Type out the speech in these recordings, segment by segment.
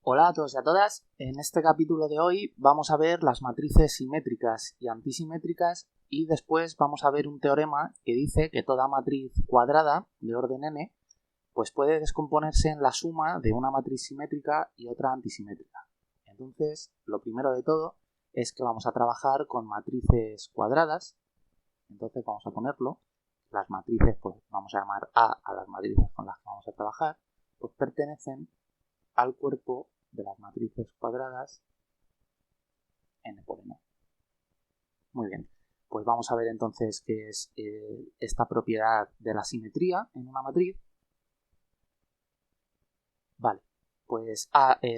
Hola a todos y a todas. En este capítulo de hoy vamos a ver las matrices simétricas y antisimétricas y después vamos a ver un teorema que dice que toda matriz cuadrada de orden n pues puede descomponerse en la suma de una matriz simétrica y otra antisimétrica. Entonces, lo primero de todo es que vamos a trabajar con matrices cuadradas. Entonces vamos a ponerlo. Las matrices, pues vamos a llamar A a las matrices con las que vamos a trabajar, pues pertenecen al cuerpo de las matrices cuadradas n por n. Muy bien, pues vamos a ver entonces qué es esta propiedad de la simetría en una matriz. Vale, pues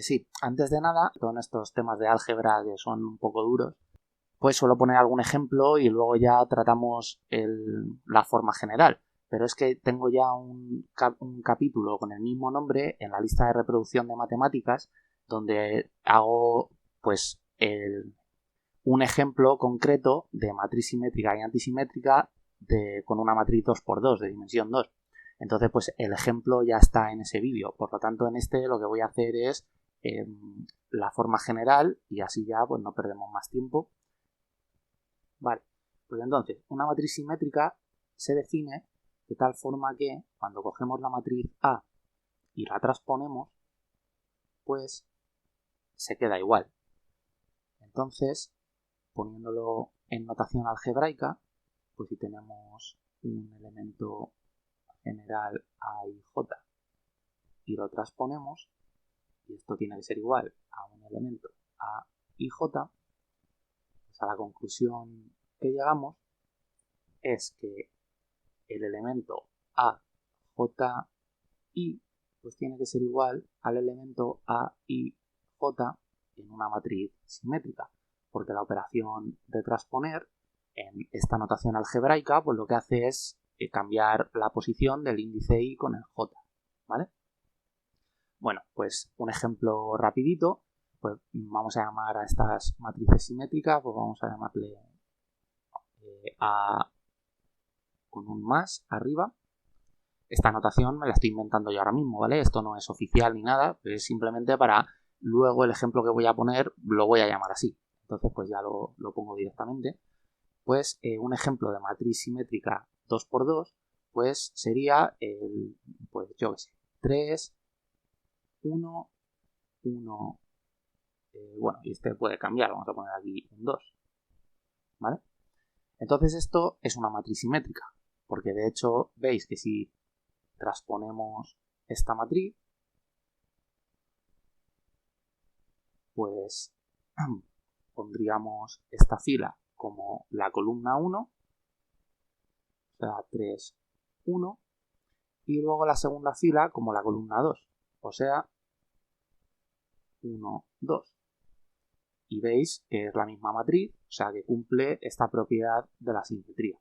sí, antes de nada, con estos temas de álgebra que son un poco duros, pues suelo poner algún ejemplo y luego ya tratamos la forma general. Pero es que tengo ya un capítulo con el mismo nombre en la lista de reproducción de matemáticas donde hago pues un ejemplo concreto de matriz simétrica y antisimétrica con una matriz 2×2 de dimensión 2. Entonces pues el ejemplo ya está en ese vídeo. Por lo tanto en este lo que voy a hacer es la forma general y así ya pues no perdemos más tiempo. Vale, pues entonces una matriz simétrica se define de tal forma que cuando cogemos la matriz A y la transponemos, pues se queda igual. Entonces, poniéndolo en notación algebraica, pues si tenemos un elemento general A y J y lo transponemos, y esto tiene que ser igual a un elemento A y J, pues a la conclusión que llegamos es que el elemento A, J, I pues tiene que ser igual al elemento A, I, J en una matriz simétrica, porque la operación de transponer en esta notación algebraica pues lo que hace es cambiar la posición del índice I con el J, ¿vale? Bueno, pues un ejemplo rapidito, pues vamos a llamar a estas matrices simétricas, pues vamos a llamarle A con un más arriba. Esta notación me la estoy inventando yo ahora mismo, ¿vale? Esto no es oficial ni nada, es simplemente para luego el ejemplo que voy a poner lo voy a llamar así. Entonces pues ya lo pongo directamente. Pues un ejemplo de matriz simétrica 2×2 pues sería pues yo qué sé, 3, 1, 1, bueno, y este puede cambiar, vamos a poner aquí un 2, ¿vale? Entonces esto es una matriz simétrica, porque de hecho veis que si transponemos esta matriz, pues pondríamos esta fila como la columna 1, o sea, 3, 1, y luego la segunda fila como la columna 2, o sea, 1, 2. Y veis que es la misma matriz, o sea, que cumple esta propiedad de la simetría.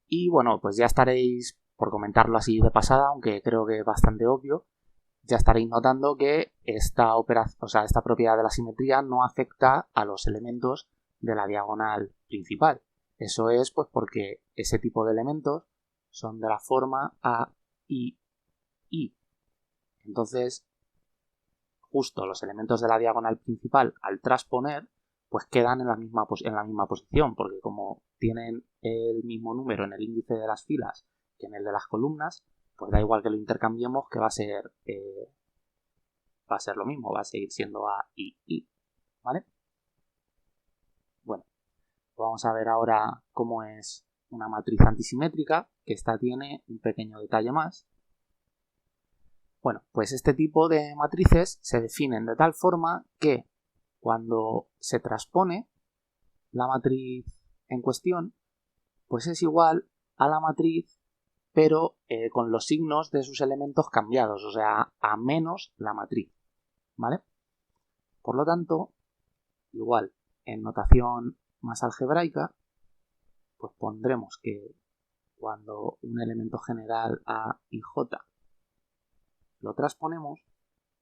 Y bueno, pues ya estaréis, por comentarlo así de pasada, aunque creo que es bastante obvio, ya estaréis notando que esta propiedad de la simetría no afecta a los elementos de la diagonal principal. Eso es pues porque ese tipo de elementos son de la forma A, I, I. Entonces, justo los elementos de la diagonal principal, al transponer, pues quedan en la misma posición, porque como tienen el mismo número en el índice de las filas que en el de las columnas, pues da igual que lo intercambiemos, que va a ser lo mismo, va a seguir siendo A, I, I, ¿vale? Bueno, pues vamos a ver ahora cómo es una matriz antisimétrica, que esta tiene un pequeño detalle más. Bueno, pues este tipo de matrices se definen de tal forma que cuando se transpone la matriz en cuestión, pues es igual a la matriz, pero con los signos de sus elementos cambiados, o sea, a menos la matriz, ¿vale? Por lo tanto, igual, en notación más algebraica, pues pondremos que cuando un elemento general A y J lo transponemos,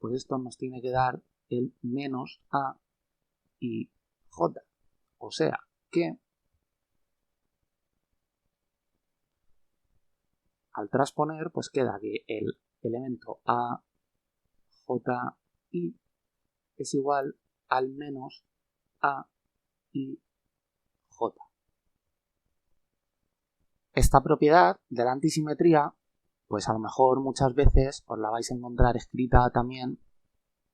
pues esto nos tiene que dar el menos A y J. O sea que al transponer, pues queda que el elemento A JI es igual al menos AIJ. Esta propiedad de la antisimetría, pues a lo mejor muchas veces os la vais a encontrar escrita también,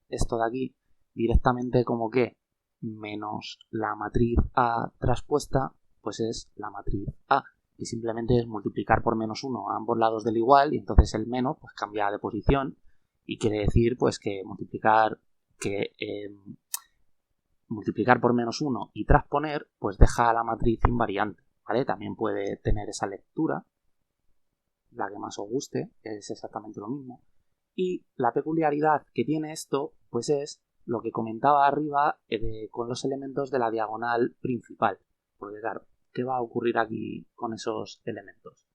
esto de aquí, directamente como que menos la matriz A traspuesta, pues es la matriz A, y simplemente es multiplicar por menos 1 a ambos lados del igual, y entonces el menos pues cambia de posición, y quiere decir pues que multiplicar por menos 1 y transponer, pues deja a la matriz invariante, ¿vale? También puede tener esa lectura, la que más os guste, es exactamente lo mismo. Y la peculiaridad que tiene esto, pues es lo que comentaba arriba con los elementos de la diagonal principal. Porque claro, ¿qué va a ocurrir aquí con esos elementos?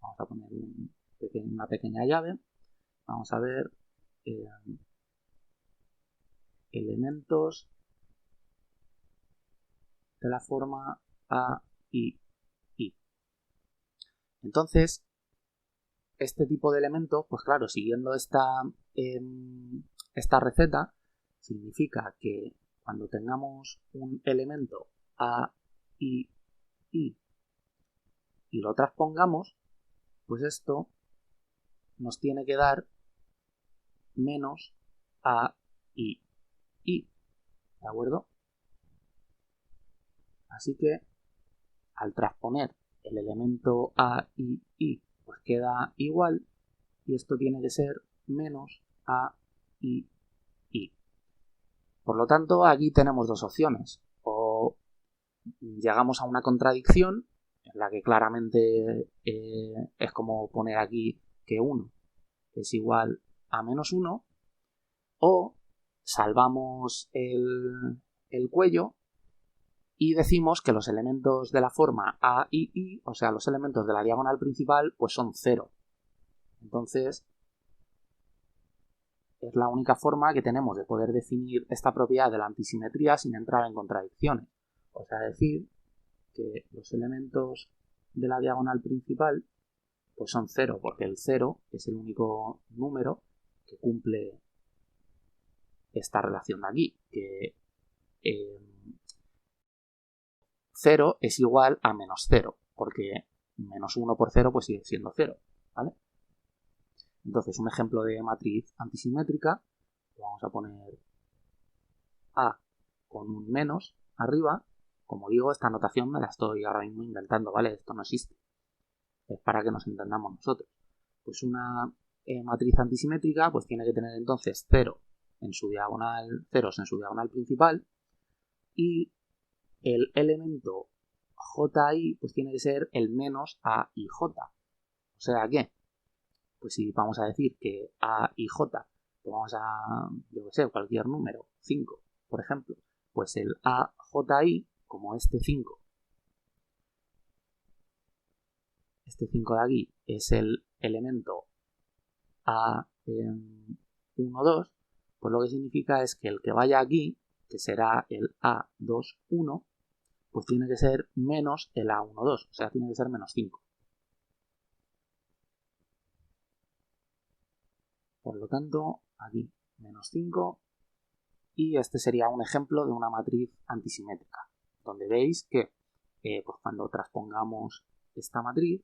Vamos a poner una pequeña llave. Vamos a ver elementos de la forma A y I. Entonces, este tipo de elementos, pues claro, siguiendo esta receta, significa que cuando tengamos un elemento A, I, I y lo transpongamos, pues esto nos tiene que dar menos A, I, I, ¿de acuerdo? Así que al transponer el elemento A, I, pues queda igual y esto tiene que ser menos A, I. Por lo tanto, aquí tenemos dos opciones. O llegamos a una contradicción, en la que claramente es como poner aquí que 1 es igual a menos 1, o salvamos el cuello y decimos que los elementos de la forma A y I, o sea, los elementos de la diagonal principal, pues son 0. Entonces, es la única forma que tenemos de poder definir esta propiedad de la antisimetría sin entrar en contradicciones. O sea, decir que los elementos de la diagonal principal pues son 0, porque el 0 es el único número que cumple esta relación de aquí, que 0 es igual a menos 0, porque menos 1 por 0 pues sigue siendo 0, ¿vale? Entonces, un ejemplo de matriz antisimétrica, vamos a poner A con un menos arriba. Como digo, esta notación me la estoy ahora mismo inventando, ¿vale? Esto no existe. Es para que nos entendamos nosotros. Pues una matriz antisimétrica pues tiene que tener entonces 0 en su diagonal, ceros en su diagonal principal, y el elemento JI pues tiene que ser el menos A y J. O sea que, pues si vamos a decir que A y J, pues vamos a, yo que sé, cualquier número, 5, por ejemplo, pues el AJI, como este 5 de aquí es el elemento A1, 2, pues lo que significa es que el que vaya aquí, que será el A2, 1, pues tiene que ser menos el A1, 2, o sea, tiene que ser menos 5. Por lo tanto, aquí menos 5, y este sería un ejemplo de una matriz antisimétrica, donde veis que pues cuando transpongamos esta matriz,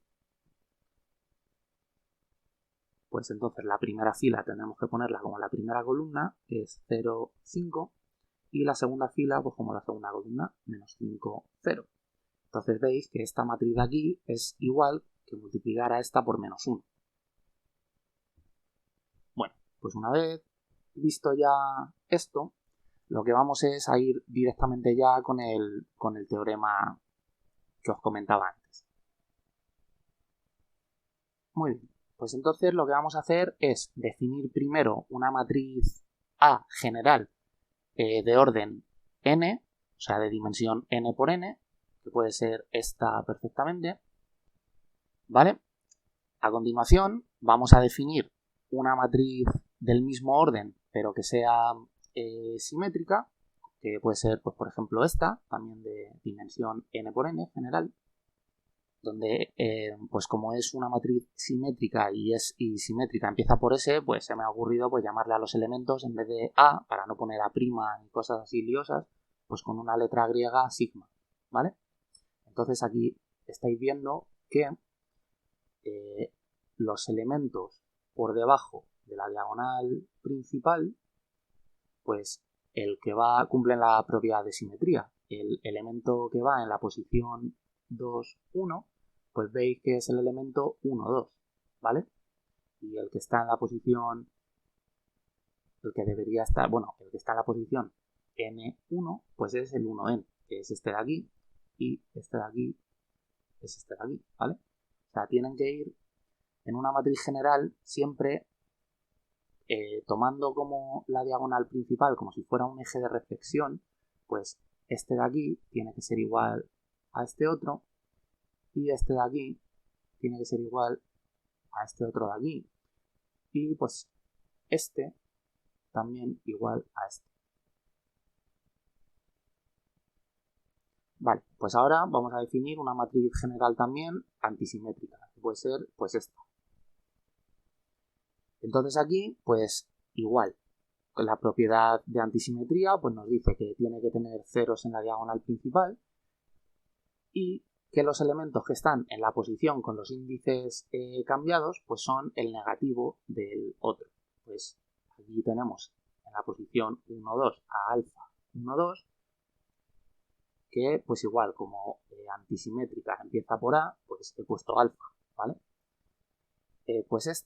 pues entonces la primera fila tendremos que ponerla como la primera columna, que es 0, 5, y la segunda fila, pues como la segunda columna, menos 5, 0. Entonces veis que esta matriz de aquí es igual que multiplicar a esta por menos 1. Bueno, pues una vez visto ya esto, lo que vamos es a ir directamente ya con el teorema que os comentaba antes. Muy bien, pues entonces lo que vamos a hacer es definir primero una matriz A general de orden n, o sea, de dimensión n por n, que puede ser esta perfectamente, ¿vale? A continuación vamos a definir una matriz del mismo orden, pero que sea simétrica, que puede ser, pues, por ejemplo, esta, también de dimensión n por n general. donde pues como es una matriz simétrica y simétrica empieza por S, pues se me ha ocurrido pues llamarle a los elementos en vez de A, para no poner A' ni cosas así liosas, pues con una letra griega sigma, ¿vale? Entonces aquí estáis viendo que los elementos por debajo de la diagonal principal, pues el que va cumple la propiedad de simetría. El elemento que va en la posición 2, 1, pues veis que es el elemento 1, 2, ¿vale? Y el que está en la posición, el que debería estar, bueno, el que está en la posición n1, pues es el 1n, que es este de aquí, y este de aquí es este de aquí, ¿vale? O sea, tienen que ir en una matriz general siempre tomando como la diagonal principal, como si fuera un eje de reflexión, pues este de aquí tiene que ser igual a este otro, y este de aquí tiene que ser igual a este otro de aquí, y pues este también igual a este. Vale, pues ahora vamos a definir una matriz general también antisimétrica, que puede ser pues esta. Entonces aquí, pues igual, la propiedad de antisimetría pues nos dice que tiene que tener ceros en la diagonal principal y que los elementos que están en la posición con los índices cambiados pues son el negativo del otro. Pues aquí tenemos en la posición 1, 2 a alfa 1, 2, que pues igual como antisimétrica empieza por A, pues he puesto alfa, ¿vale? Pues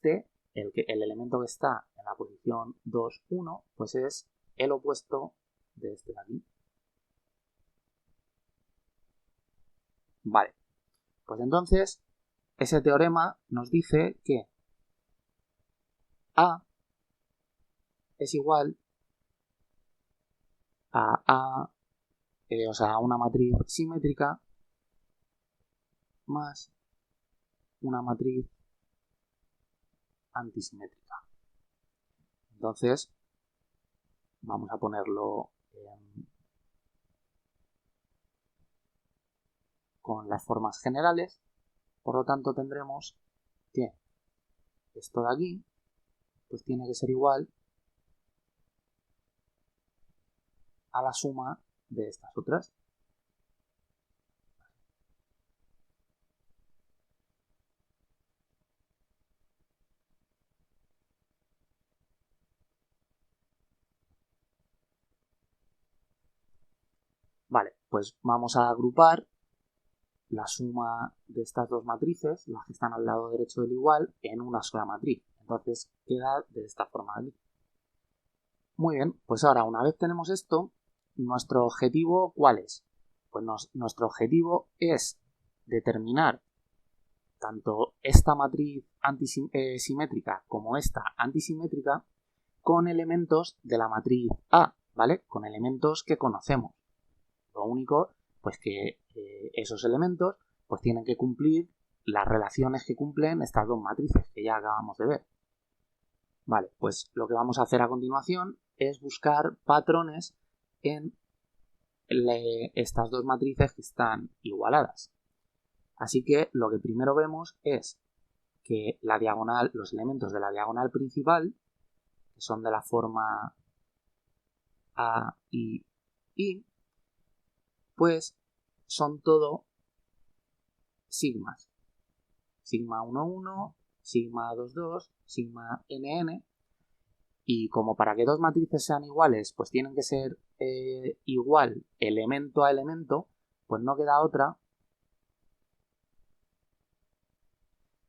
el elemento que está en la posición 2, 1, pues es el opuesto de este de aquí. Vale, pues entonces ese teorema nos dice que A es igual a o sea, una matriz simétrica más una matriz antisimétrica. Entonces, vamos a ponerlo con las formas generales. Por lo tanto, tendremos que esto de aquí pues tiene que ser igual a la suma de estas otras. Vale, pues vamos a agrupar la suma de estas dos matrices, las que están al lado derecho del igual, en una sola matriz. Entonces queda de esta forma de aquí. Muy bien, pues ahora una vez tenemos esto, ¿nuestro objetivo cuál es? Pues nuestro objetivo es determinar tanto esta matriz simétrica como esta antisimétrica con elementos de la matriz A, ¿vale? Con elementos que conocemos. Lo único, pues que esos elementos pues tienen que cumplir las relaciones que cumplen estas dos matrices que ya acabamos de ver. Vale, pues lo que vamos a hacer a continuación es buscar patrones en estas dos matrices que están igualadas. Así que lo que primero vemos es que la diagonal, los elementos de la diagonal principal, que son de la forma A y I, pues son todo sigmas. Sigma 1, 1, sigma 2, 2, sigma NN. Y como para que dos matrices sean iguales, pues tienen que ser igual elemento a elemento, pues no queda otra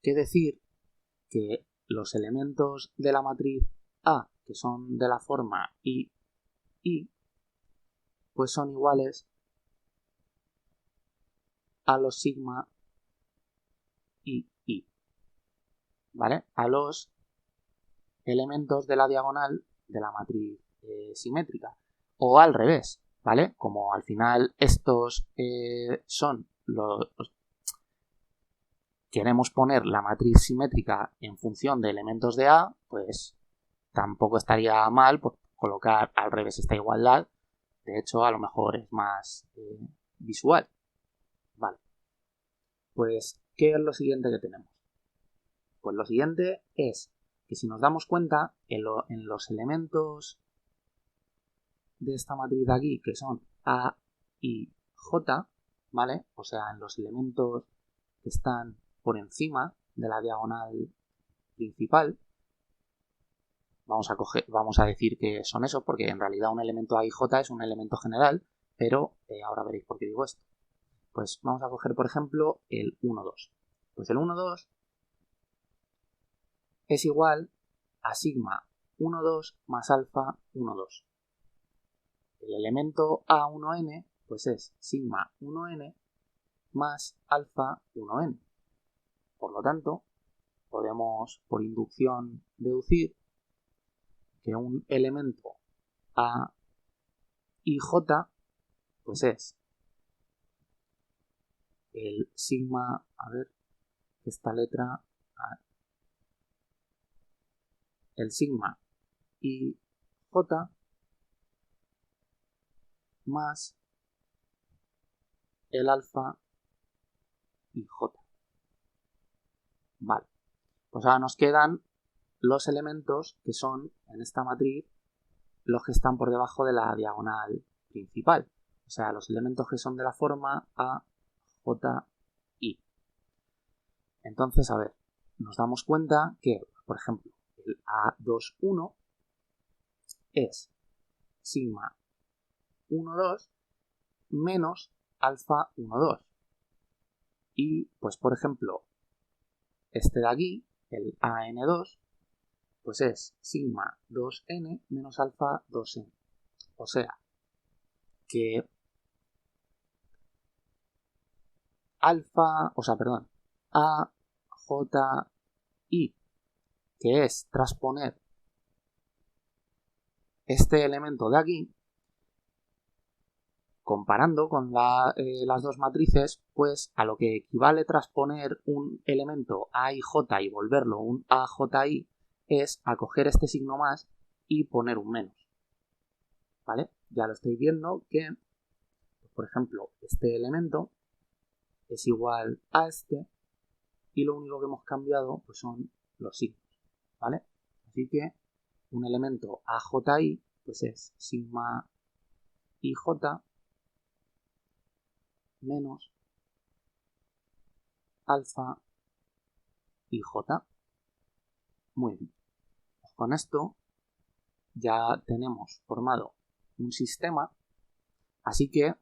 que decir que los elementos de la matriz A, que son de la forma I, pues son iguales a los sigma I, ¿vale? A los elementos de la diagonal de la matriz simétrica. O al revés, ¿vale? Como al final estos son los... Queremos poner la matriz simétrica en función de elementos de A, pues tampoco estaría mal pues, colocar al revés esta igualdad. De hecho, a lo mejor es más visual. Vale. Pues, ¿qué es lo siguiente que tenemos? Pues lo siguiente es que si nos damos cuenta, en los elementos de esta matriz de aquí, que son A y J, ¿vale? O sea, en los elementos que están por encima de la diagonal principal, vamos a decir que son esos, porque en realidad un elemento A y J es un elemento general, pero ahora veréis por qué digo esto. Pues vamos a coger, por ejemplo, el 1, 2. Pues el 1, 2 es igual a sigma 1, 2 más alfa 1, 2. El elemento A1n pues es sigma 1n más alfa 1n. Por lo tanto, podemos por inducción deducir que un elemento A y J pues es el sigma, a ver, esta letra, el sigma y J más el alfa y J. Vale, pues ahora nos quedan los elementos que son en esta matriz los que están por debajo de la diagonal principal. O sea, los elementos que son de la forma A, J, I. Entonces, a ver, nos damos cuenta que, por ejemplo, el A21 es sigma 1, 2 menos alfa 1, 2. Y, pues, por ejemplo, este de aquí, el AN2, pues es sigma 2n menos alfa 2n. O sea, que A, J, I, que es transponer este elemento de aquí, comparando con las dos matrices, pues a lo que equivale transponer un elemento A y J y volverlo un AJI es a coger este signo más y poner un menos. ¿Vale? Ya lo estáis viendo que, por ejemplo, este elemento es igual a este y lo único que hemos cambiado pues son los signos. ¿Vale? Así que un elemento AJI pues es sigma IJ menos alfa IJ. Muy bien. Pues con esto ya tenemos formado un sistema, así que,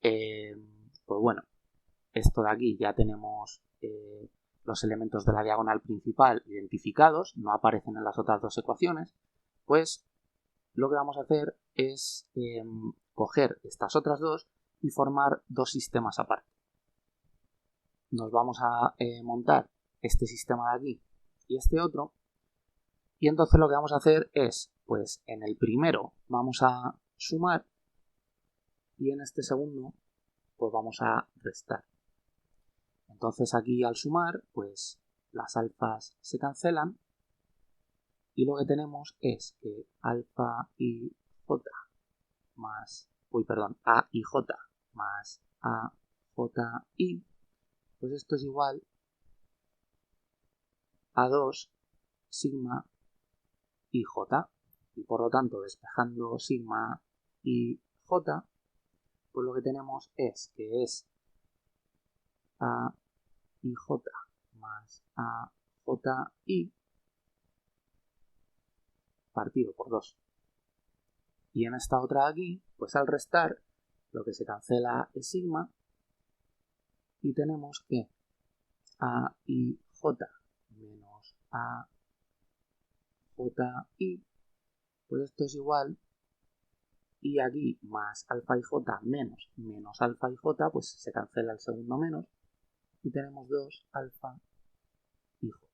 pues bueno, esto de aquí ya tenemos los elementos de la diagonal principal identificados, no aparecen en las otras dos ecuaciones, pues lo que vamos a hacer es coger estas otras dos y formar dos sistemas aparte. Nos vamos a montar este sistema de aquí y este otro, y entonces lo que vamos a hacer es, pues en el primero vamos a sumar y en este segundo pues vamos a restar. Entonces aquí al sumar pues las alfas se cancelan y lo que tenemos es que alfa y j más, a y j más a j i, pues esto es igual a 2 sigma y j, y por lo tanto despejando sigma y j, pues lo que tenemos es que es a y j más a j i partido por 2. Y en esta otra de aquí, pues al restar, lo que se cancela es sigma y tenemos que a y j menos a j i, pues esto es igual, y aquí más alfa y j menos alfa y j, pues se cancela el segundo menos y tenemos 2 alfa y j.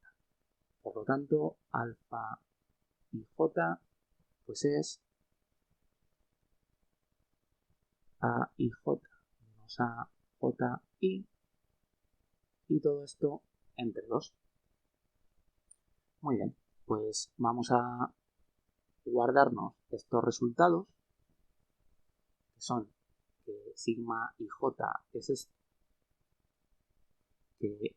Por lo tanto, alfa y j pues es a y j menos a j i, y todo esto entre 2. Muy bien, pues vamos a guardarnos estos resultados, que son que sigma y j es esto, que,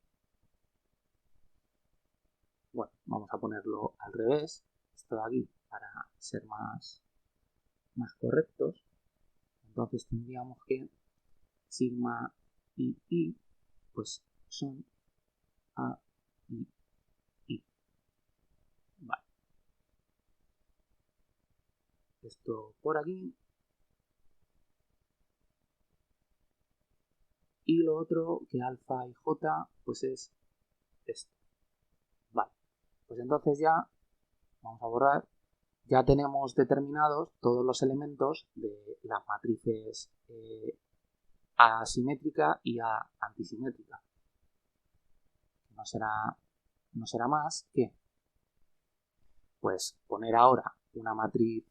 bueno, vamos a ponerlo al revés, esto de aquí, para ser más correctos. Entonces tendríamos que sigma y i pues son a y i. Vale. Esto por aquí. Y lo otro que alfa y j pues es esto. Vale. Pues entonces ya vamos a borrar. Ya tenemos determinados todos los elementos de las matrices asimétrica y antisimétrica. No será más que pues poner ahora una matriz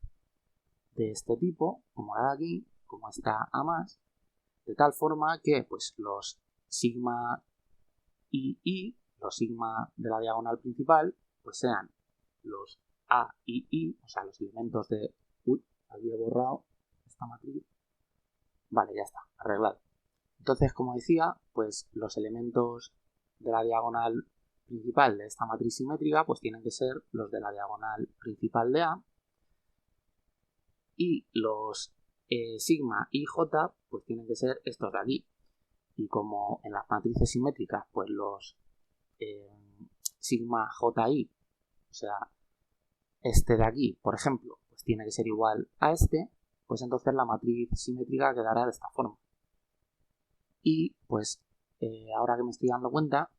de este tipo, como la de aquí, como esta A más, de tal forma que pues los sigma y i, los sigma de la diagonal principal, pues sean los a y i, o sea, los elementos de... Uy, había borrado esta matriz. Vale, ya está, arreglado. Entonces, como decía, pues los elementos de la diagonal principal de esta matriz simétrica pues tienen que ser los de la diagonal principal de A, y los sigma y j pues tienen que ser estos de aquí. Y como en las matrices simétricas pues los sigma ji, o sea, este de aquí, por ejemplo, pues tiene que ser igual a este, pues entonces la matriz simétrica quedará de esta forma. Y pues ahora que me estoy dando cuenta,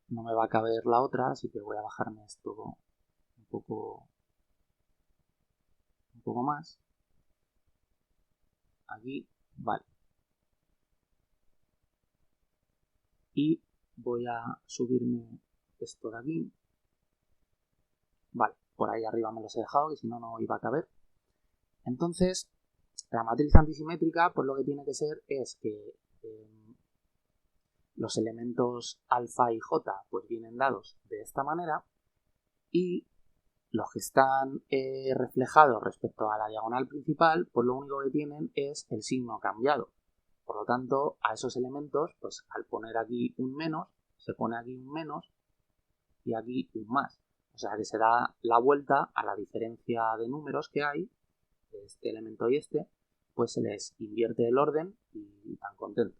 no me va a caber la otra, así que voy a bajarme esto un poco más. Aquí, vale. Y voy a subirme esto de aquí. Vale, por ahí arriba me los he dejado, que si no, no iba a caber. Entonces, la matriz antisimétrica, pues lo que tiene que ser es que los elementos alfa y j pues vienen dados de esta manera, y los que están reflejados respecto a la diagonal principal, pues lo único que tienen es el signo cambiado. Por lo tanto, a esos elementos, pues al poner aquí un menos, se pone aquí un menos y aquí un más. O sea que se da la vuelta a la diferencia de números que hay, de este elemento y este, pues se les invierte el orden y están contentos.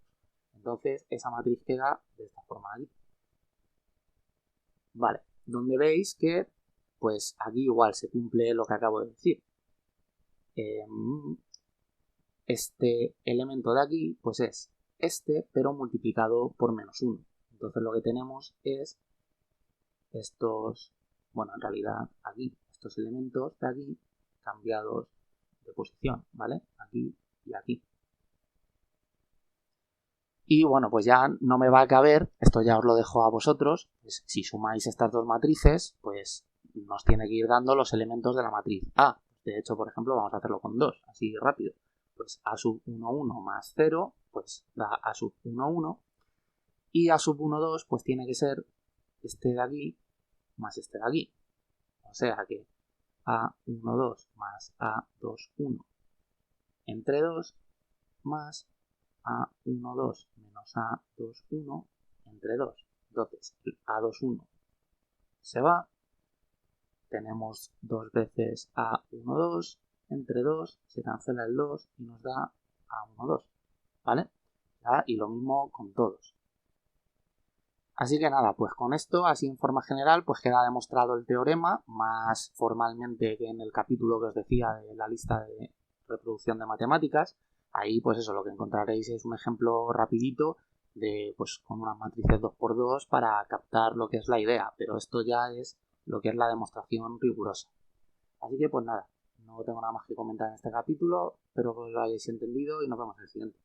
Entonces esa matriz queda de esta forma aquí. Vale, donde veis que pues aquí igual se cumple lo que acabo de decir. Este elemento de aquí pues es este, pero multiplicado por menos 1. Entonces lo que tenemos es estos, bueno, en realidad aquí, estos elementos de aquí cambiados de posición, ¿vale? Aquí y aquí. Y bueno, pues ya no me va a caber, esto ya os lo dejo a vosotros, pues si sumáis estas dos matrices, pues nos tiene que ir dando los elementos de la matriz A. De hecho, por ejemplo, vamos a hacerlo con 2, así rápido. Pues A sub 1, 1 más 0, pues da A sub 1, 1. Y A sub 1, 2, pues tiene que ser este de aquí más este de aquí. O sea que A12 más A21 entre 2 más A12 menos A21 entre 2. Entonces, el A21 se va. Tenemos 2 veces A12 entre 2, se cancela el 2 y nos da A12. ¿Vale? Y lo mismo con todos. Así que nada, pues con esto, así en forma general, pues queda demostrado el teorema, más formalmente que en el capítulo que os decía de la lista de reproducción de matemáticas. Ahí, pues eso, lo que encontraréis es un ejemplo rapidito de, pues con unas matrices 2×2 para captar lo que es la idea, pero esto ya es lo que es la demostración rigurosa. Así que pues nada, no tengo nada más que comentar en este capítulo, espero que lo hayáis entendido y nos vemos en el siguiente.